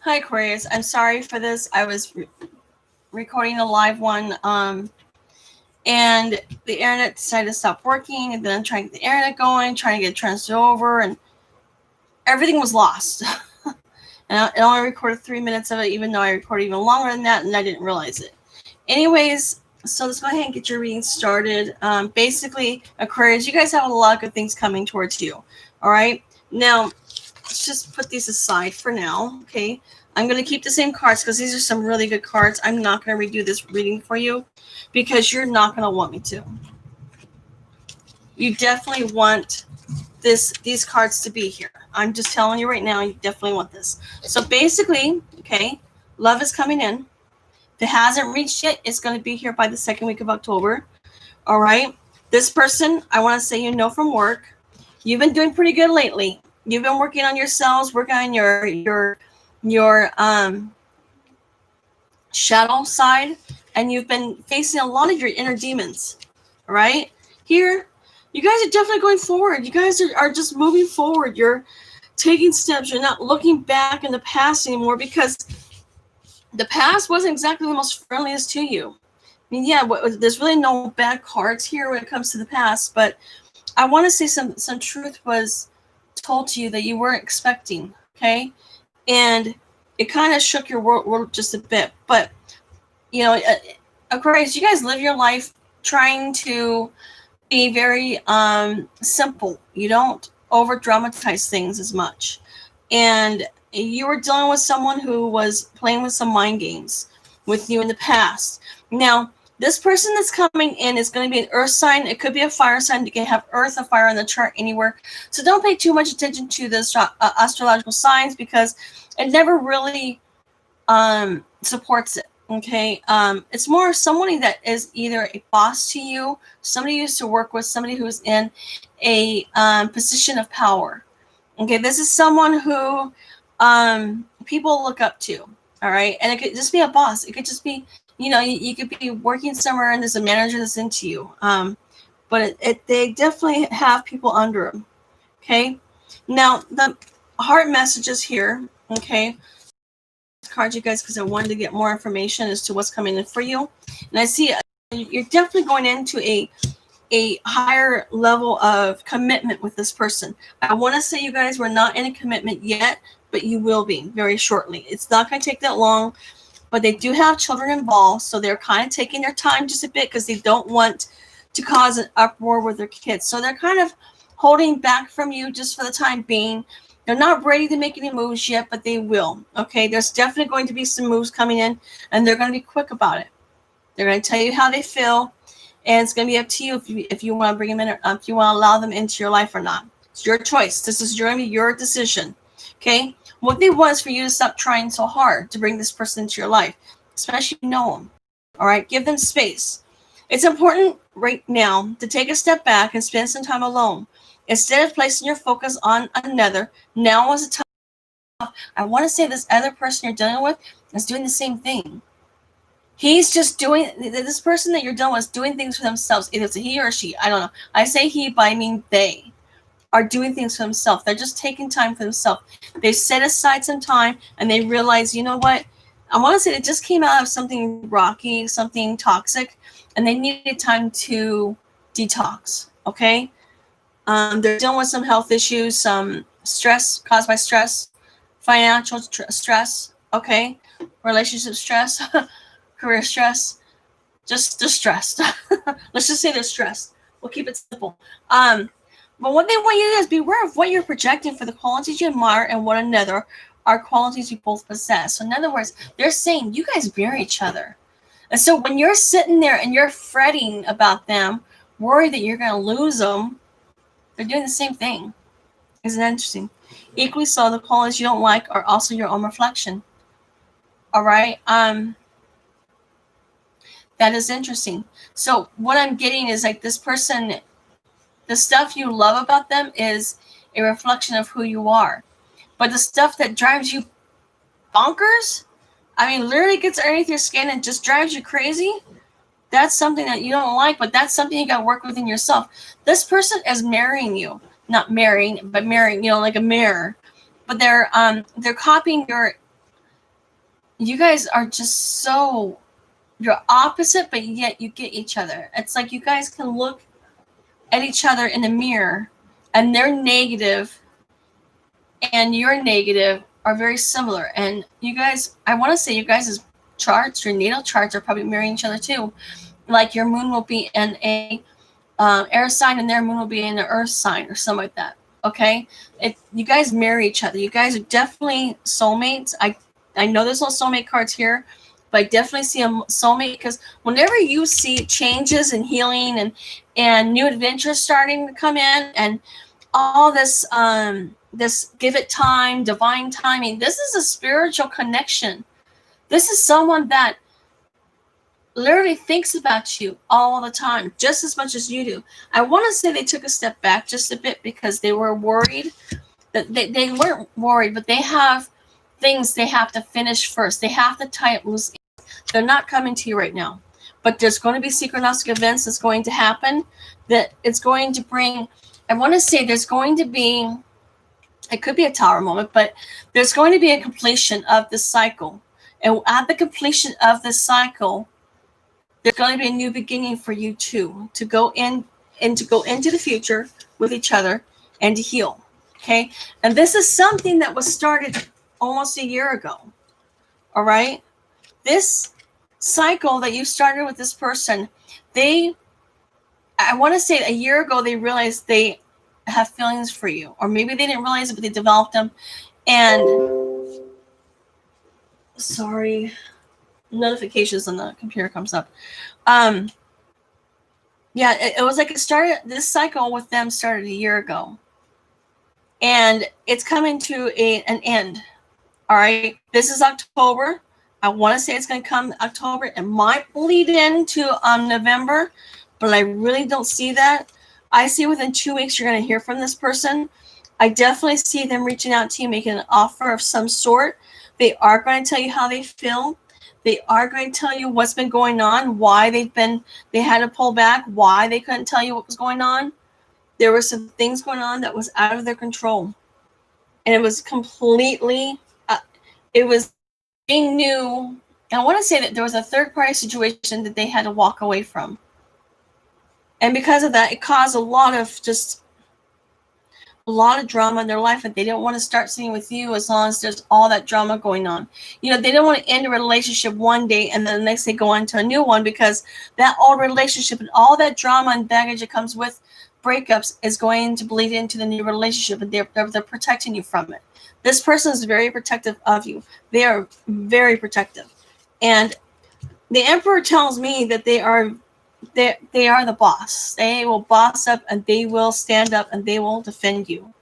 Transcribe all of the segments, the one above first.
Hi, Aquarius. I'm sorry for this. I was recording a live one, and the internet decided to stop working, and then I'm trying to get the internet going, trying to get it transferred over, and everything was lost. And I only recorded 3 minutes of it, even though I recorded even longer than that, and I didn't realize it. Anyways, so let's go ahead and get your reading started. Basically, Aquarius, you guys have a lot of good things coming towards you. All right. Now, let's just put these aside for now. Okay. I'm going to keep the same cards because these are some really good cards. I'm not going to redo this reading for you because you're not going to want me to. You definitely want these cards to be here. I'm just telling you right now, you definitely want this. So basically, okay, love is coming in. If it hasn't reached yet, it's going to be here by the second week of October. All right. This person, I want to say, from work, you've been doing pretty good lately. You've been working on yourselves, working on your shadow side, and you've been facing a lot of your inner demons. All right. Here, you guys are definitely going forward. You guys are just moving forward. You're taking steps. You're not looking back in the past anymore because the past wasn't exactly the most friendliest to you. I mean, yeah, there's really no bad cards here when it comes to the past, but I want to say some truth was told to you that you weren't expecting, okay? And it kind of shook your world just a bit. But, Aquarius, you guys live your life trying to be very simple. You don't over dramatize things as much. And you were dealing with someone who was playing with some mind games with you in the past. Now, this person that's coming in is going to be an earth sign. It could be a fire sign. You can have earth or fire on the chart anywhere. So don't pay too much attention to the astrological signs because it never really supports it. Okay. It's more somebody that is either a boss to you, somebody you used to work with, somebody who's in a position of power. Okay. This is someone who people look up to. All right. And it could just be a boss. It could just be, you could be working somewhere and there's a manager that's into you. But they definitely have people under them. Okay. Now, the heart messages here. Okay. Cards, you guys, because I wanted to get more information as to what's coming in for you. And I see you're definitely going into a higher level of commitment with this person. I want to say, you guys, we're not in a commitment yet, but you will be very shortly. It's not going to take that long, but they do have children involved, so they're kind of taking their time just a bit because they don't want to cause an uproar with their kids. So they're kind of holding back from you just for the time being. They're not ready to make any moves yet, but they will. Okay, there's definitely going to be some moves coming in, and they're going to be quick about it. They're going to tell you how they feel, and it's going to be up to you if you want to bring them in, or if you want to allow them into your life or not. It's your choice. This is going to be your decision. Okay, what they want is for you to stop trying so hard to bring this person into your life, especially if you know them. All right, give them space. It's important right now to take a step back and spend some time alone. Instead of placing your focus on another, now is the time. I want to say this other person you're dealing with is doing the same thing. He's just doing, this person that you're dealing with is doing things for themselves. Either it's a he or a she. I don't know. I say he, but I mean they are doing things for themselves. They're just taking time for themselves. They set aside some time and they realize, you know what? I want to say they just came out of something rocky, something toxic, and they needed time to detox. Okay? They're dealing with some health issues, some stress caused by stress, financial stress, okay, relationship stress, career stress, just distressed. Let's just say they're stressed. We'll keep it simple. But what they want you to do is beware of what you're projecting for the qualities you admire and one another are qualities you both possess. So in other words, they're saying you guys mirror each other. And so when you're sitting there and you're fretting about them, worried that you're going to lose them, they're doing the same thing. Isn't that interesting? Equally so, the qualities you don't like are also your own reflection. All right. That is interesting. So what I'm getting is like this person, the stuff you love about them is a reflection of who you are. But the stuff that drives you bonkers, I mean, literally gets underneath your skin and just drives you crazy, that's something that you don't like, but that's something you got to work within yourself. This person is marrying you. Not marrying, but marrying, like a mirror. But they're copying You guys are just so, you're opposite, but yet you get each other. It's like you guys can look at each other in the mirror, and they're negative and your negative are very similar. And you guys, I want to say you guys' charts, your natal charts, are probably mirroring each other too. Like your moon will be in a air sign, and their moon will be in an earth sign, or something like that. Okay, you guys marry each other. You guys are definitely soulmates. I know there's no soulmate cards here, but I definitely see a soulmate, because whenever you see changes and healing and new adventures starting to come in, and all this give it time, divine timing, this is a spiritual connection. This is someone that literally thinks about you all the time, just as much as you do. I want to say they took a step back just a bit because they were worried. That they weren't worried, but they have things they have to finish first. They have to tie up loose ends. They're not coming to you right now, but there's going to be synchronistic events that's going to happen, that it's going to bring, I want to say there's going to be, it could be a tower moment, but there's going to be a completion of this cycle. And at the completion of this cycle, there's going to be a new beginning for you too, to go in and to go into the future with each other and to heal. Okay. And this is something that was started almost a year ago. All right. This cycle that you started with this person, I want to say a year ago, they realized they have feelings for you, or maybe they didn't realize it, but they developed them. And sorry, notifications on the computer comes up. Yeah, it was like it started, this cycle with them started a year ago, and it's coming to an end. All right, this is October. I want to say it's going to come October. It might bleed into November, but I really don't see that. I see within 2 weeks you're going to hear from this person. I definitely see them reaching out to you, making an offer of some sort. They are going to tell you how they feel. They are going to tell you what's been going on, why they had to pull back, why they couldn't tell you what was going on. There were some things going on that was out of their control. And it was completely, it was being new. And I want to say that there was a third party situation that they had to walk away from. And because of that, it caused a lot of drama in their life, and they didn't want to start seeing with you as long as there's all that drama going on. You know, they don't want to end a relationship one day and then the next day go on to a new one, because that old relationship and all that drama and baggage that comes with breakups is going to bleed into the new relationship, and they're protecting you from it. This person is very protective of you. They are very protective. And the Emperor tells me that they are the boss. They will boss up, and they will stand up, and they will defend you.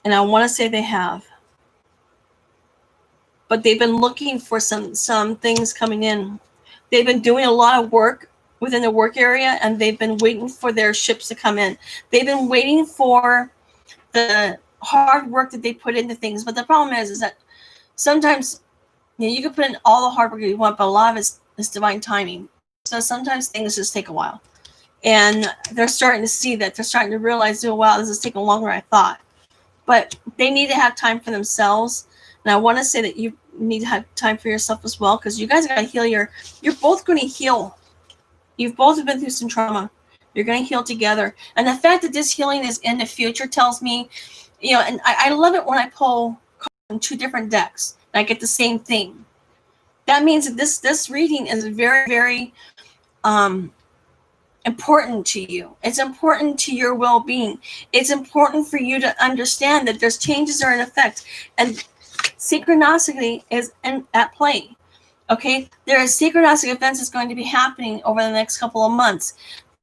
And I want to say they have. But they've been looking for some things coming in. They've been doing a lot of work within the work area, and they've been waiting for their ships to come in. They've been waiting for the hard work that they put into things. But the problem is that sometimes, you know, you can put in all the hard work you want, but a lot of it's divine timing. So sometimes things just take a while. And they're starting to see that. They're starting to realize, oh, wow, this is taking longer than I thought. But they need to have time for themselves. And I want to say that you need to have time for yourself as well, because you guys got to heal you're both going to heal. You've both been through some trauma. You're going to heal together. And the fact that this healing is in the future tells me, you know, and I love it when I pull in 2 different decks and I get the same thing. That means that this reading is very, very important to you. It's important to your well-being. It's important for you to understand that there's changes that are in effect, and synchronicity is at play. Okay, there are synchronistic events that's going to be happening over the next couple of months.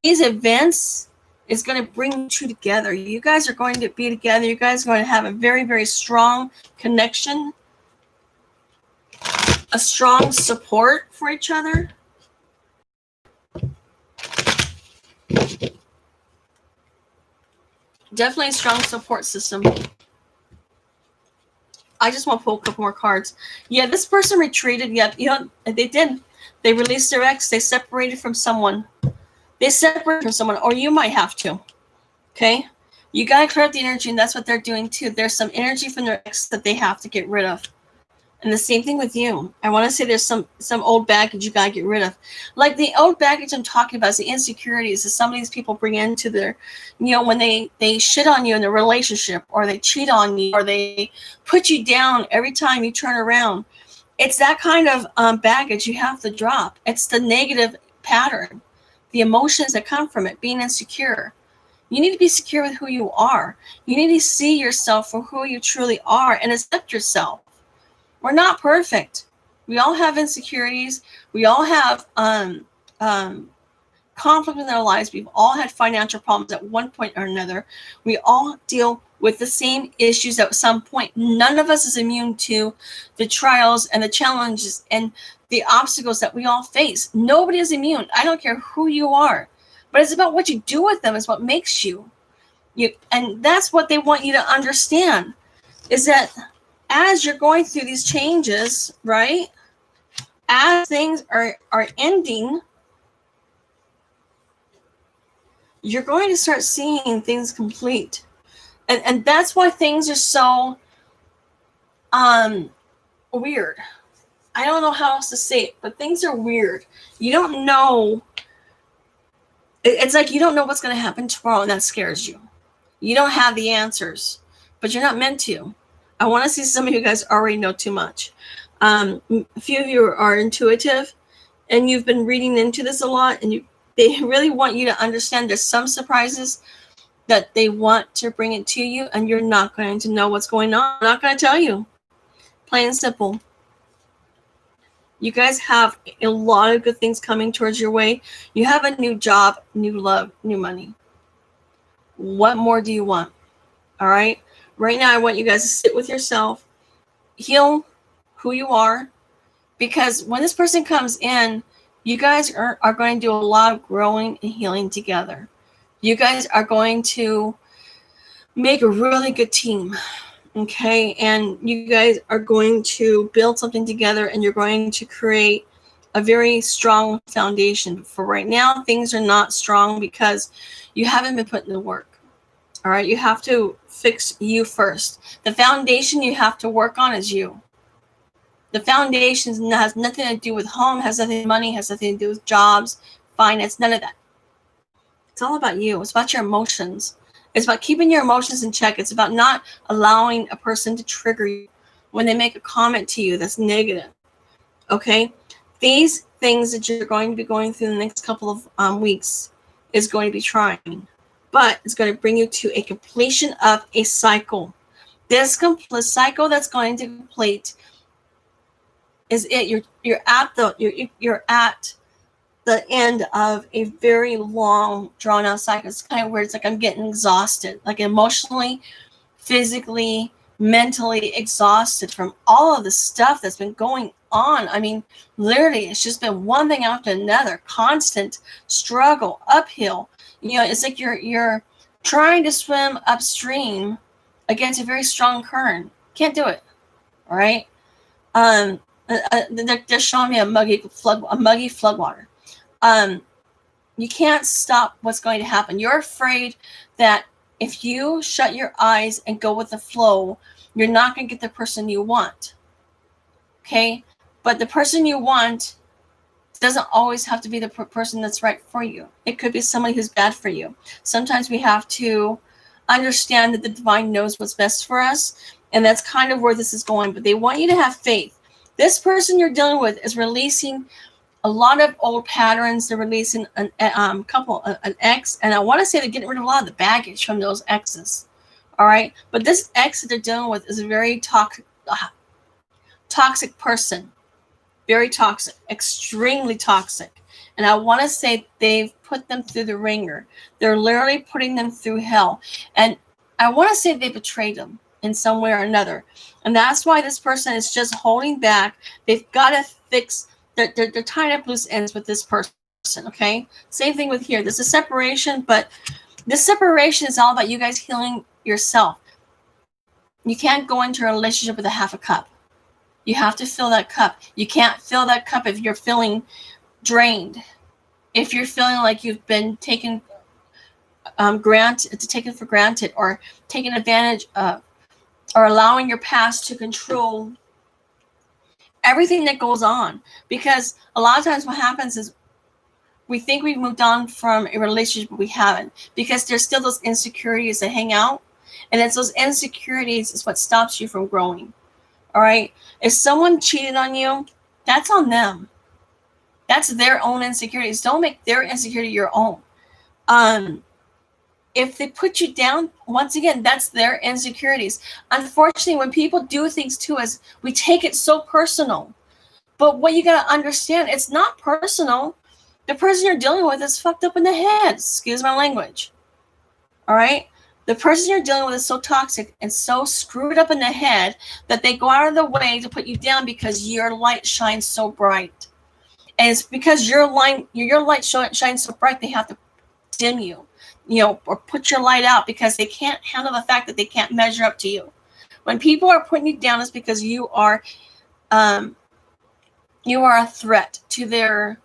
These events is going to bring you together. You guys are going to be together. You guys are going to have a very, very strong connection, a strong support for each other. Definitely a strong support system. I just want to pull a couple more cards. Yeah, this person retreated. Yeah, you know, they did. They released their ex. They separated from someone. Or you might have to. Okay? You got to clear up the energy, and that's what they're doing too. There's some energy from their ex that they have to get rid of. And the same thing with you. I want to say there's some old baggage you gotta get rid of. Like the old baggage I'm talking about is the insecurities that some of these people bring into their, when they shit on you in a relationship, or they cheat on you, or they put you down every time you turn around. It's that kind of baggage you have to drop. It's the negative pattern, the emotions that come from it, being insecure. You need to be secure with who you are. You need to see yourself for who you truly are and accept yourself. We're not perfect. We all have insecurities. We all have conflict in our lives. We've all had financial problems at one point or another. We all deal with the same issues at some point. None of us is immune to the trials and the challenges and the obstacles that we all face. Nobody is immune. I don't care who you are, but it's about what you do with them is what makes you. And that's what they want you to understand, is that as you're going through these changes, right? As things are ending, you're going to start seeing things complete. And that's why things are so weird. I don't know how else to say it, but things are weird. You don't know. It's like you don't know what's going to happen tomorrow, and that scares you. You don't have the answers, but you're not meant to. I want to see some of you guys already know too much. A few of you are intuitive, and you've been reading into this a lot, and they really want you to understand there's some surprises that they want to bring it to you, and you're not going to know what's going on. I'm not going to tell you. Plain and simple. You guys have a lot of good things coming towards your way. You have a new job, new love, new money. What more do you want? All right? Right now, I want you guys to sit with yourself, heal who you are, because when this person comes in, you guys are going to do a lot of growing and healing together. You guys are going to make a really good team, okay? And you guys are going to build something together, and you're going to create a very strong foundation. For right now, things are not strong because you haven't been putting the work. All right, you have to fix you first. The foundation you have to work on is you. The foundation has nothing to do with home, has nothing to do with money, has nothing to do with jobs, finance, none of that. It's all about you. It's about your emotions. It's about keeping your emotions in check. It's about not allowing a person to trigger you when they make a comment to you that's negative. Okay? These things that you're going to be going through the next couple of weeks is going to be trying, but it's going to bring you to a completion of a cycle. This cycle that's going to complete is it. You're at the end of a very long, drawn out cycle. It's kind of where it's like I'm getting exhausted, like emotionally, physically, mentally exhausted from all of the stuff that's been going on. I mean, literally, it's just been one thing after another, constant struggle, uphill. It's like you're trying to swim upstream against a very strong current. Can't do it. All right. They're showing me a muggy floodwater. You can't stop what's going to happen. You're afraid that if you shut your eyes and go with the flow, you're not going to get the person you want. Okay? But the person you want doesn't always have to be the person that's right for you. It could be somebody who's bad for you. Sometimes we have to understand that the divine knows what's best for us, and that's kind of where this is going. But they want you to have faith. This person you're dealing with is releasing a lot of old patterns. They're releasing an ex, and I want to say they're getting rid of a lot of the baggage from those exes. All right, but this ex that they're dealing with is a very toxic person, very toxic, extremely toxic. And I want to say they've put them through the ringer. They're literally putting them through hell, and I want to say they betrayed them in some way or another, and that's why this person is just holding back. They've got to fix. They're tying up loose ends with this person, okay? Same thing with here. There's a separation, but this separation is all about you guys healing yourself. You can't go into a relationship with a half a cup. You have to fill that cup. You can't fill that cup if you're feeling drained, if you're feeling like you've been taken for granted, or taken advantage of, or allowing your past to control everything that goes on. Because a lot of times what happens is we think we've moved on from a relationship, but we haven't, because there's still those insecurities that hang out. And it's those insecurities is what stops you from growing. All right. If someone cheated on you, that's on them. That's their own insecurities. Don't make their insecurity your own. If they put you down, once again, that's their insecurities. Unfortunately, when people do things to us, we take it so personal. But what you got to understand, it's not personal. The person you're dealing with is fucked up in the head. Excuse my language. All right? The person you're dealing with is so toxic and so screwed up in the head that they go out of the way to put you down because your light shines so bright. And it's because your light shines so bright, they have to dim you, or put your light out because they can't handle the fact that they can't measure up to you. When people are putting you down, it's because you are a threat to their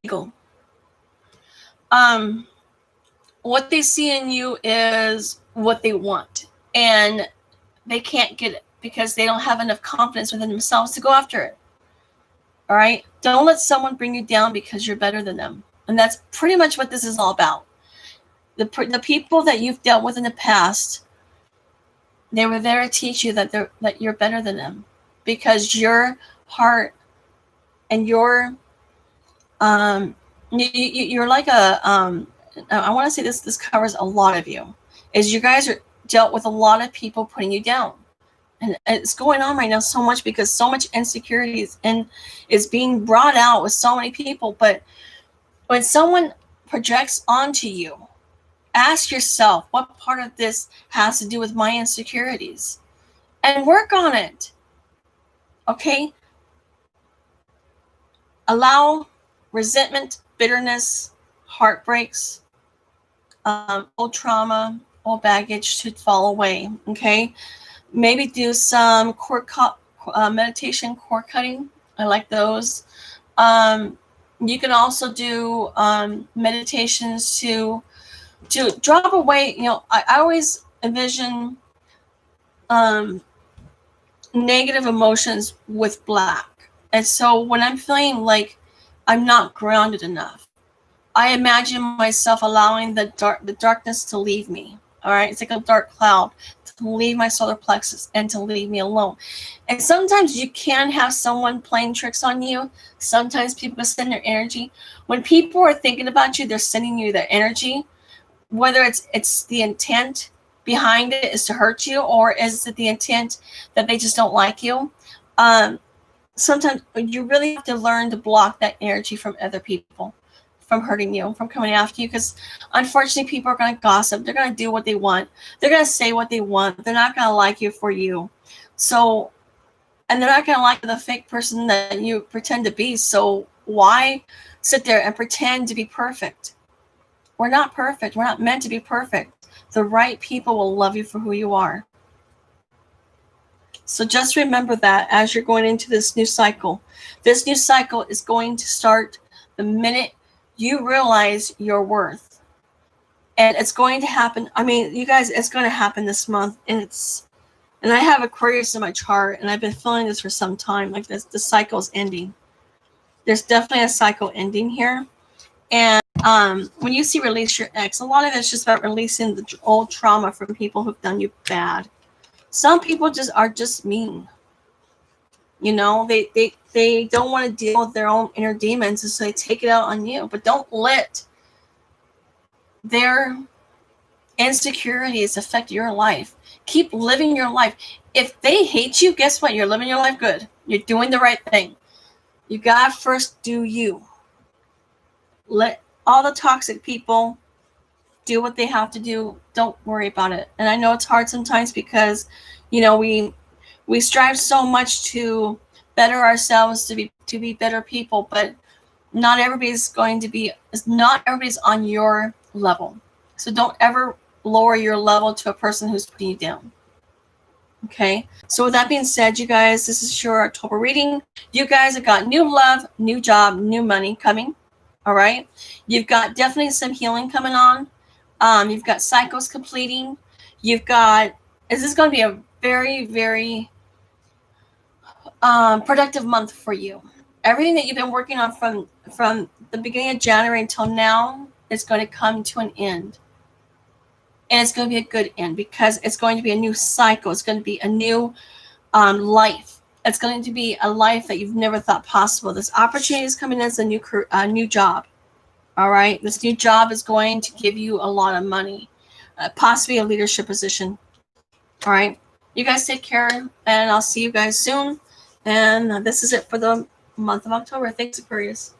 ego. What they see in you is what they want, and they can't get it because they don't have enough confidence within themselves to go after it. All right? Don't let someone bring you down because you're better than them. And that's pretty much what this is all about. The people that you've dealt with in the past, they were there to teach you that you're better than them, because your heart and you're like a I want to say this covers a lot of you, is you guys are dealt with a lot of people putting you down. And it's going on right now so much because so much insecurities and is being brought out with so many people. But when someone projects onto you, ask yourself, what part of this has to do with my insecurities? And work on it. Okay? Allow resentment, bitterness, heartbreaks, old trauma, old baggage to fall away. Okay? Maybe do some meditation, core cutting. I like those. You can also do meditations to drop away. I always envision negative emotions with black. And so when I'm feeling like I'm not grounded enough, I imagine myself allowing the darkness to leave me. All right, it's like a dark cloud to leave my solar plexus and to leave me alone. And sometimes you can have someone playing tricks on you. Sometimes people send their energy. When people are thinking about you, they're sending you their energy. Whether it's the intent behind it is to hurt you, or is it the intent that they just don't like you? Sometimes you really have to learn to block that energy from other people, from hurting you, from coming after you, because unfortunately people are going to gossip. They're going to do what they want. They're going to say what they want. They're not going to like you for you. So, and they're not going to like the fake person that you pretend to be. So why sit there and pretend to be perfect? We're not perfect. We're not meant to be perfect. The right people will love you for who you are. So just remember that as you're going into this new cycle. This new cycle is going to start the minute you realize your worth. And it's going to happen. I mean, you guys, it's going to happen this month. And I have Aquarius in my chart, and I've been feeling this for some time. Like the cycle's ending. There's definitely a cycle ending here. And when you see release your ex, a lot of it's just about releasing the old trauma from people who've done you bad. Some people are just mean. They don't want to deal with their own inner demons, and so they take it out on you. But don't let their insecurities affect your life. Keep living your life. If they hate you, guess what? You're living your life good. You're doing the right thing. You gotta first do you. Let all the toxic people do what they have to do. Don't worry about it. And I know it's hard sometimes because, we strive so much to better ourselves, to be better people, but not everybody's on your level. So don't ever lower your level to a person who's putting you down. Okay. So with that being said, you guys, this is your October reading. You guys have got new love, new job, new money coming. All right. You've got definitely some healing coming on. You've got cycles completing. This is going to be a very, very productive month for you. Everything that you've been working on from the beginning of January until now is going to come to an end. And it's going to be a good end because it's going to be a new cycle. It's going to be a new life. It's going to be a life that you've never thought possible. This opportunity is coming as a new job. All right. This new job is going to give you a lot of money, possibly a leadership position. All right. You guys take care, and I'll see you guys soon. And this is it for the month of October. Thanks, Aquarius.